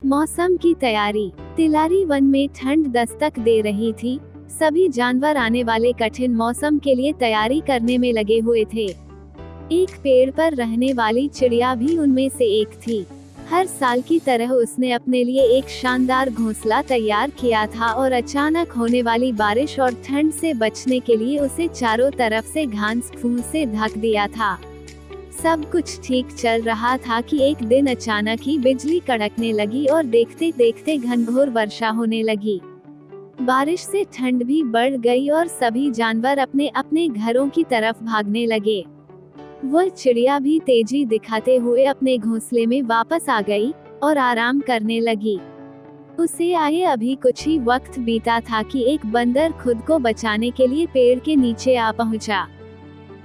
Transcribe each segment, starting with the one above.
मौसम की तैयारी। तिलारी वन में ठंड दस्तक दे रही थी। सभी जानवर आने वाले कठिन मौसम के लिए तैयारी करने में लगे हुए थे। एक पेड़ पर रहने वाली चिड़िया भी उनमें से एक थी। हर साल की तरह उसने अपने लिए एक शानदार घोंसला तैयार किया था और अचानक होने वाली बारिश और ठंड से बचने के लिए उसे चारों तरफ से घास फूस से ढक दिया था। सब कुछ ठीक चल रहा था कि एक दिन अचानक ही बिजली कड़कने लगी और देखते देखते घनघोर वर्षा होने लगी। बारिश से ठंड भी बढ़ गई और सभी जानवर अपने अपने घरों की तरफ भागने लगे। वह चिड़िया भी तेजी दिखाते हुए अपने घोंसले में वापस आ गई और आराम करने लगी। उसे आए अभी कुछ ही वक्त बीता था कि एक बंदर खुद को बचाने के लिए पेड़ के नीचे आ पहुंचा।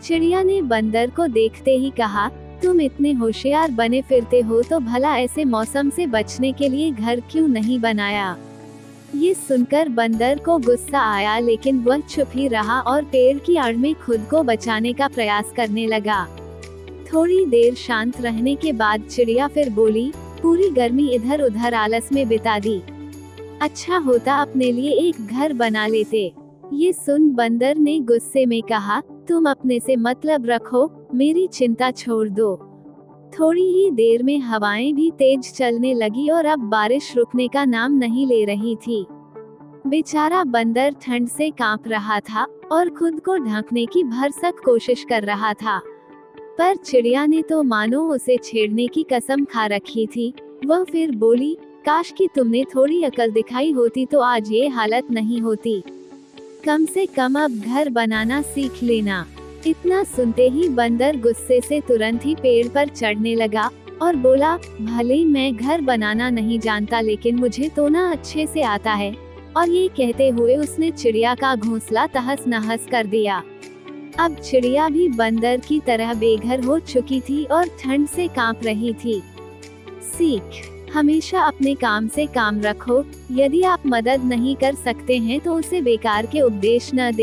चिड़िया ने बंदर को देखते ही कहा, तुम इतने होशियार बने फिरते हो तो भला ऐसे मौसम से बचने के लिए घर क्यों नहीं बनाया। ये सुनकर बंदर को गुस्सा आया, लेकिन वह चुप ही रहा और पेड़ की आड़ में खुद को बचाने का प्रयास करने लगा। थोड़ी देर शांत रहने के बाद चिड़िया फिर बोली, पूरी गर्मी इधर उधर आलस में बिता दी। अच्छा होता अपने लिए एक घर बना लेते। ये सुन बंदर ने गुस्से में कहा, तुम अपने से मतलब रखो, मेरी चिंता छोड़ दो। थोड़ी ही देर में हवाएं भी तेज चलने लगी और अब बारिश रुकने का नाम नहीं ले रही थी। बेचारा बंदर ठंड से कांप रहा था और खुद को ढकने की भरसक कोशिश कर रहा था। पर चिड़िया ने तो मानो उसे छेड़ने की कसम खा रखी थी। वह फिर बोली, काश कि तुमने थोड़ी अकल दिखाई होती तो आज ये हालत नहीं होती। कम से कम अब घर बनाना सीख लेना। इतना सुनते ही बंदर गुस्से से तुरंत ही पेड़ पर चढ़ने लगा और बोला, भले मैं घर बनाना नहीं जानता लेकिन मुझे तो ना अच्छे से आता है। और ये कहते हुए उसने चिड़िया का घोंसला तहस नहस कर दिया। अब चिड़िया भी बंदर की तरह बेघर हो चुकी थी और ठंड से कांप रही थी। सीख, हमेशा अपने काम से काम रखो। यदि आप मदद नहीं कर सकते हैं तो उसे बेकार के उपदेश न दें।